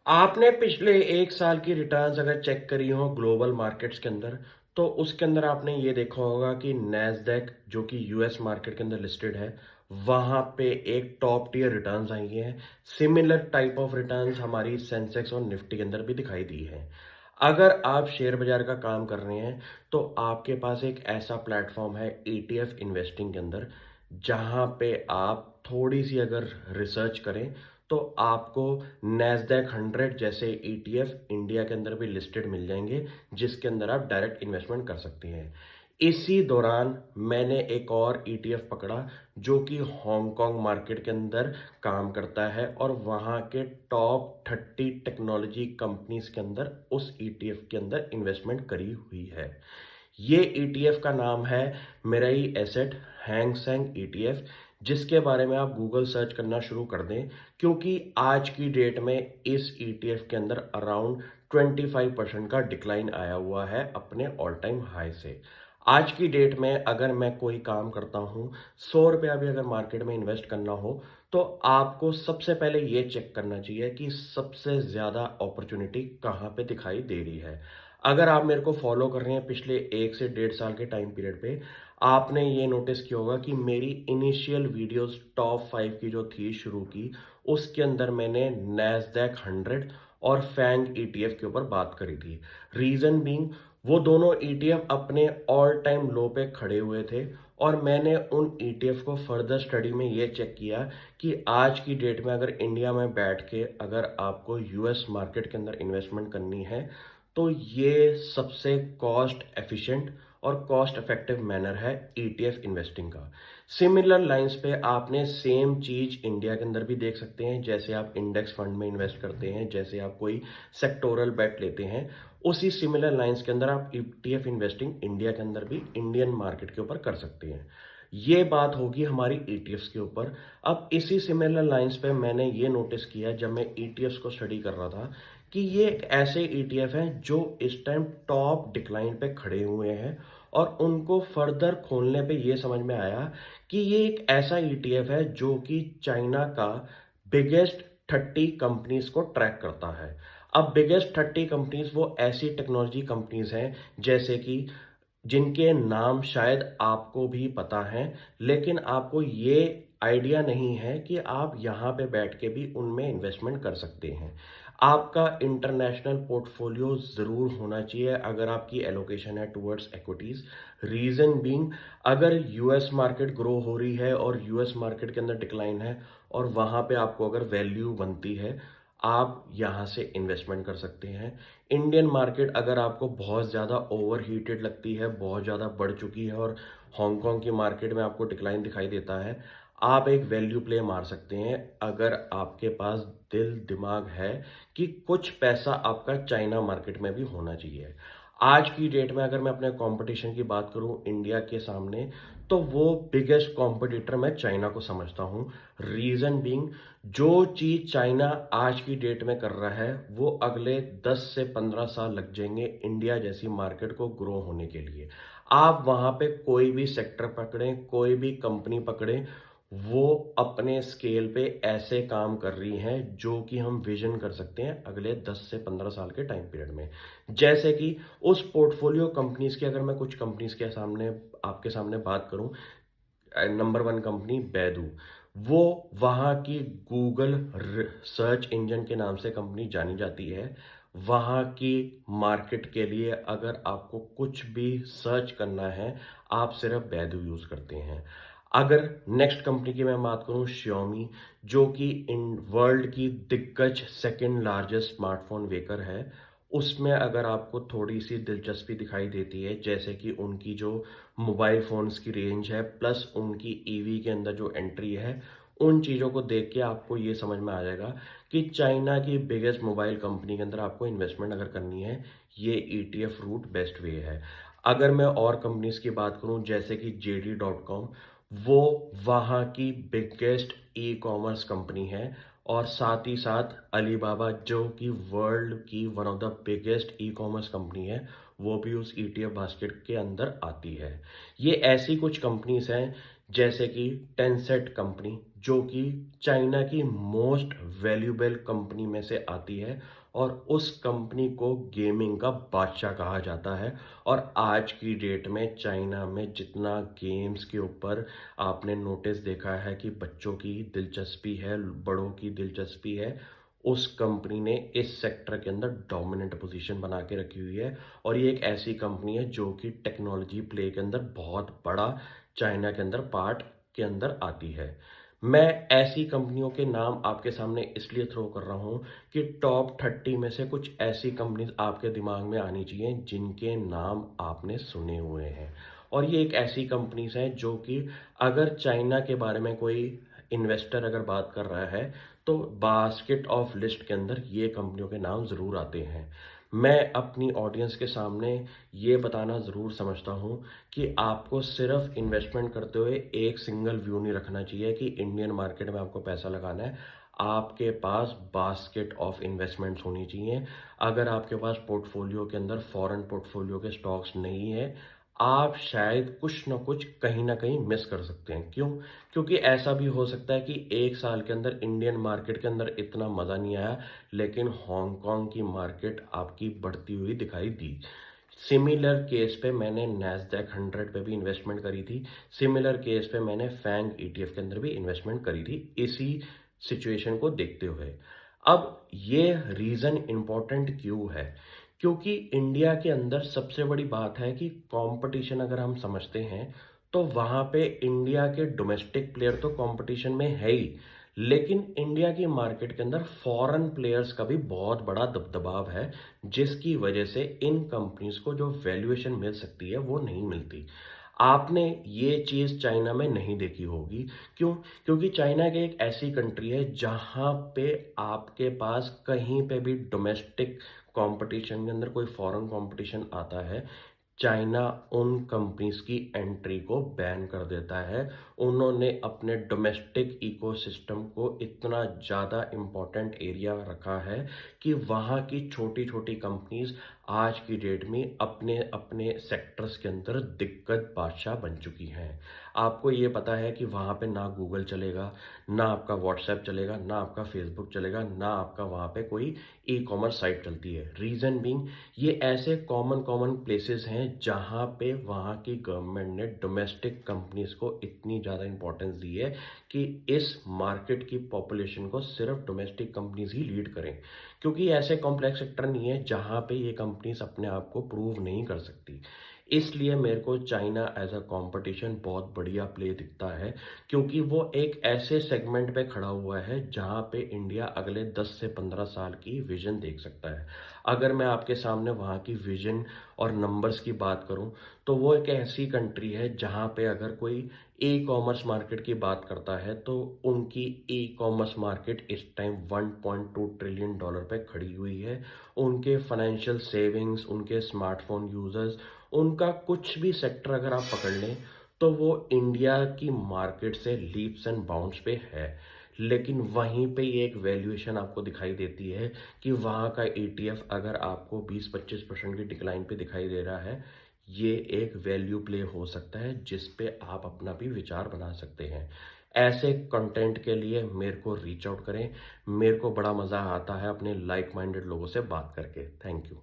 आपने पिछले 1 साल की रिटर्न्स अगर चेक करी हो ग्लोबल मार्केट्स के अंदर, तो उसके अंदर आपने ये देखा होगा कि नैस्डैक जो कि यूएस मार्केट के अंदर लिस्टेड है, वहाँ पे एक टॉप टियर रिटर्न्स आई हैं। सिमिलर टाइप ऑफ रिटर्न्स हमारी सेंसेक्स और निफ्टी के अंदर भी दिखाई दी हैं। अगर आप शेयर बाजार का काम कर रहे हैं, तो आपके पास एक ऐसा प्लेटफॉर्म है ईटीएफ इन्वेस्टिंग के अंदर, जहाँ पे आप थोड़ी सी अगर रिसर्च करें तो आपको नैस्डैक 100 जैसे ईटीएफ इंडिया के अंदर भी लिस्टेड मिल जाएंगे, जिसके अंदर आप डायरेक्ट इन्वेस्टमेंट कर सकते हैं। इसी दौरान मैंने एक और ईटीएफ पकड़ा जो कि हांगकांग मार्केट के अंदर काम करता है और वहाँ के टॉप 30 टेक्नोलॉजी कंपनीज के अंदर उस ईटीएफ के अंदर इन्वेस्टमेंट करी हुई है। ये ईटीएफ का नाम है Mirae asset Hang Seng ETF, जिसके बारे में आप गूगल सर्च करना शुरू कर दें, क्योंकि आज की डेट में इस ईटीएफ के अंदर अराउंड 25% का डिक्लाइन आया हुआ है अपने ऑल टाइम हाई से। आज की डेट में अगर मैं कोई काम करता हूं, 100 रुपया भी अगर मार्केट में इन्वेस्ट करना हो, तो आपको सबसे पहले ये चेक करना चाहिए कि सबसे ज्यादा अपॉर्चुनिटी कहाँ पे दिखाई दे रही है। अगर आप मेरे को फॉलो कर रहे हैं पिछले 1 से 1.5 साल के टाइम पीरियड पे, आपने ये नोटिस किया होगा कि मेरी इनिशियल वीडियोस टॉप 5 की जो थी शुरू की, उसके अंदर मैंने नैस्डैक 100 और फैंग ईटीएफ के ऊपर बात करी थी। रीजन बीइंग, वो दोनों ईटीएफ अपने ऑल टाइम लो पे खड़े हुए थे और मैंने उन ईटीएफ को फर्दर स्टडी में ये चेक किया कि आज की डेट में अगर इंडिया में बैठ के अगर आपको यूएस मार्केट के अंदर इन्वेस्टमेंट करनी है, तो ये सबसे कॉस्ट एफिशिएंट और कॉस्ट इफेक्टिव मैनर है ईटीएफ इन्वेस्टिंग का। सिमिलर लाइंस पे आपने सेम चीज इंडिया के अंदर भी देख सकते हैं। जैसे आप इंडेक्स फंड में इन्वेस्ट करते हैं, जैसे आप कोई सेक्टोरल बेट लेते हैं, उसी सिमिलर लाइंस के अंदर आप ईटीएफ इन्वेस्टिंग इंडिया के अंदर भी इंडियन मार्केट के ऊपर कर सकते हैं। ये बात होगी हमारी ईटीएफ्स के ऊपर। अब इसी सिमिलर लाइंस पे मैंने ये नोटिस किया जब मैं ईटीएफ्स को स्टडी कर रहा था कि ये एक ऐसे ईटीएफ हैं जो इस टाइम टॉप डिक्लाइन पे खड़े हुए हैं, और उनको फर्दर खोलने पे ये समझ में आया कि ये एक ऐसा ईटीएफ है जो कि चाइना का बिगेस्ट 30 कंपनीज को ट्रैक करता है। अब बिगेस्ट 30 कंपनीज वो ऐसी टेक्नोलॉजी कंपनीज हैं जैसे कि जिनके नाम शायद आपको भी पता है, लेकिन आपको ये आइडिया नहीं है कि आप यहाँ पे बैठ के भी उनमें इन्वेस्टमेंट कर सकते हैं। आपका इंटरनेशनल पोर्टफोलियो ज़रूर होना चाहिए अगर आपकी एलोकेशन है टुवर्ड्स इक्विटीज़। रीज़न बीइंग, अगर यूएस मार्केट ग्रो हो रही है और यूएस मार्केट के अंदर डिक्लाइन है और वहाँ पे आपको अगर वैल्यू बनती है, आप यहाँ से इन्वेस्टमेंट कर सकते हैं। इंडियन मार्केट अगर आपको बहुत ज़्यादा ओवर हीटेड लगती है, बहुत ज़्यादा बढ़ चुकी है और हांगकांग की मार्केट में आपको डिक्लाइन दिखाई देता है, आप एक वैल्यू प्ले मार सकते हैं अगर आपके पास दिल दिमाग है कि कुछ पैसा आपका चाइना मार्केट में भी होना चाहिए। आज की डेट में अगर मैं अपने कंपटीशन की बात करूं इंडिया के सामने, तो वो बिगेस्ट कंपटीटर मैं चाइना को समझता हूं। रीजन बीइंग, जो चीज चाइना आज की डेट में कर रहा है वो अगले 10 से 15 साल लग जाएंगे इंडिया जैसी मार्केट को ग्रो होने के लिए। आप वहां पे कोई भी सेक्टर पकड़ें, कोई भी कंपनी पकड़ें, वो अपने स्केल पे ऐसे काम कर रही हैं जो कि हम विजन कर सकते हैं अगले 10 से 15 साल के टाइम पीरियड में। जैसे कि उस पोर्टफोलियो कंपनीज की अगर मैं कुछ कंपनीज के सामने आपके सामने बात करूं, नंबर 1 कंपनी बैदू, वो वहाँ की गूगल सर्च इंजन के नाम से कंपनी जानी जाती है। वहाँ की मार्केट के लिए अगर आपको कुछ भी सर्च करना है, आप सिर्फ बैदू यूज करते हैं। अगर नेक्स्ट कंपनी की मैं बात करूं, श्योमी, जो कि इन वर्ल्ड की दिग्गज सेकंड लार्जेस्ट स्मार्टफोन मेकर है, उसमें अगर आपको थोड़ी सी दिलचस्पी दिखाई देती है, जैसे कि उनकी जो मोबाइल फ़ोन्स की रेंज है प्लस उनकी ईवी के अंदर जो एंट्री है, उन चीज़ों को देख के आपको ये समझ में आ जाएगा कि चाइना की बिगेस्ट मोबाइल कंपनी के अंदर आपको इन्वेस्टमेंट अगर करनी है, ये ईटीएफ रूट बेस्ट वे है। अगर मैं और कंपनीज की बात करूं जैसे कि JD.com, वो वहाँ की बिगेस्ट ई कॉमर्स कंपनी है, और साथ ही साथ अलीबाबा जो कि वर्ल्ड की one of the biggest e commerce company है, वो भी उस ईटीएफ बास्केट के अंदर आती है। ये ऐसी कुछ कंपनीज हैं जैसे कि टेंसेट कंपनी, जो कि चाइना की मोस्ट वैल्यूएबल कंपनी में से आती है और उस कंपनी को गेमिंग का बादशाह कहा जाता है। और आज की डेट में चाइना में जितना गेम्स के ऊपर आपने नोटिस देखा है कि बच्चों की दिलचस्पी है, बड़ों की दिलचस्पी है, उस कंपनी ने इस सेक्टर के अंदर डोमिनेंट पोजीशन बना के रखी हुई है। और ये एक ऐसी कंपनी है जो कि टेक्नोलॉजी प्ले के अंदर बहुत बड़ा चाइना के अंदर पार्ट के अंदर आती है। मैं ऐसी कंपनियों के नाम आपके सामने इसलिए थ्रो कर रहा हूँ कि टॉप 30 में से कुछ ऐसी कंपनीज आपके दिमाग में आनी चाहिए जिनके नाम आपने सुने हुए हैं। और ये एक ऐसी कंपनीज हैं जो कि अगर चाइना के बारे में कोई इन्वेस्टर अगर बात कर रहा है तो बास्केट ऑफ लिस्ट के अंदर ये कंपनियों के नाम ज़रूर आते हैं। मैं अपनी ऑडियंस के सामने ये बताना ज़रूर समझता हूँ कि आपको सिर्फ इन्वेस्टमेंट करते हुए एक सिंगल व्यू नहीं रखना चाहिए कि इंडियन मार्केट में आपको पैसा लगाना है। आपके पास बास्केट ऑफ इन्वेस्टमेंट्स होनी चाहिए। अगर आपके पास पोर्टफोलियो के अंदर फॉरेन पोर्टफोलियो के स्टॉक्स नहीं है, आप शायद कुछ ना कुछ कहीं ना कहीं मिस कर सकते हैं। क्यों? क्योंकि ऐसा भी हो सकता है कि एक साल के अंदर इंडियन मार्केट के अंदर इतना मज़ा नहीं आया, लेकिन हांगकांग की मार्केट आपकी बढ़ती हुई दिखाई दी। सिमिलर केस पे मैंने नैस्डैक 100 पे भी इन्वेस्टमेंट करी थी। सिमिलर केस पे मैंने फैंग ईटीएफ के अंदर भी इन्वेस्टमेंट करी थी, इसी सिचुएशन को देखते हुए। अब ये रीज़न इम्पोर्टेंट क्यों है? क्योंकि इंडिया के अंदर सबसे बड़ी बात है कि कंपटीशन अगर हम समझते हैं, तो वहाँ पे इंडिया के डोमेस्टिक प्लेयर तो कंपटीशन में है ही, लेकिन इंडिया की मार्केट के अंदर फॉरेन प्लेयर्स का भी बहुत बड़ा दबदबाव है, जिसकी वजह से इन कंपनीज को जो वैल्यूएशन मिल सकती है वो नहीं मिलती। आपने ये चीज़ चाइना में नहीं देखी होगी। क्यों? क्योंकि चाइना की एक ऐसी कंट्री है जहाँ पे आपके पास कहीं पे भी डोमेस्टिक कंपटीशन के अंदर कोई फॉरेन कंपटीशन आता है, चाइना उन कंपनीज की एंट्री को बैन कर देता है। उन्होंने अपने डोमेस्टिक इकोसिस्टम को इतना ज़्यादा इम्पोर्टेंट एरिया रखा है कि वहाँ की छोटी छोटी कंपनीज आज की डेट में अपने अपने सेक्टर्स के अंदर दिक्कत बादशाह बन चुकी हैं। आपको ये पता है कि वहाँ पे ना गूगल चलेगा, ना आपका व्हाट्सएप चलेगा, ना आपका फेसबुक चलेगा, ना आपका वहाँ पे कोई ई कॉमर्स साइट चलती है। रीज़न बीइंग, ये ऐसे कॉमन कॉमन प्लेसेस हैं जहाँ पे वहाँ की गवर्नमेंट ने डोमेस्टिक कंपनीज को इतनी ज़्यादा इंपॉर्टेंस दी है कि इस मार्केट की पॉपुलेशन को सिर्फ डोमेस्टिक कंपनीज ही लीड करें। क्योंकि ऐसे कॉम्प्लेक्स सेक्टर नहीं है जहाँ पे ये कंपनीज अपने आप को प्रूव नहीं कर सकती। इसलिए मेरे को चाइना एज अ कंपटीशन बहुत बढ़िया प्ले दिखता है, क्योंकि वो एक ऐसे सेगमेंट पे खड़ा हुआ है जहाँ पे इंडिया अगले 10 से 15 साल की विजन देख सकता है। अगर मैं आपके सामने वहाँ की विजन और नंबर्स की बात करूँ, तो वो एक ऐसी कंट्री है जहाँ पे अगर कोई ई कॉमर्स मार्केट की बात करता है तो उनकी ई कॉमर्स मार्केट इस टाइम $1.2 ट्रिलियन पे खड़ी हुई है। उनके फाइनेंशियल सेविंग्स, उनके स्मार्टफोन यूजर्स, उनका कुछ भी सेक्टर अगर आप पकड़ लें तो वो इंडिया की मार्केट से लीप्स एंड बाउंड्स पे है। लेकिन वहीं पे ये एक वैल्यूएशन आपको दिखाई देती है कि वहाँ का ईटीएफ अगर आपको 20-25% की डिक्लाइन पे दिखाई दे रहा है, ये एक वैल्यू प्ले हो सकता है जिस पे आप अपना भी विचार बना सकते हैं। ऐसे कंटेंट के लिए मेरे को रीच आउट करें। मेरे को बड़ा मज़ा आता है अपने लाइक माइंडेड लोगों से बात करके। Thank you.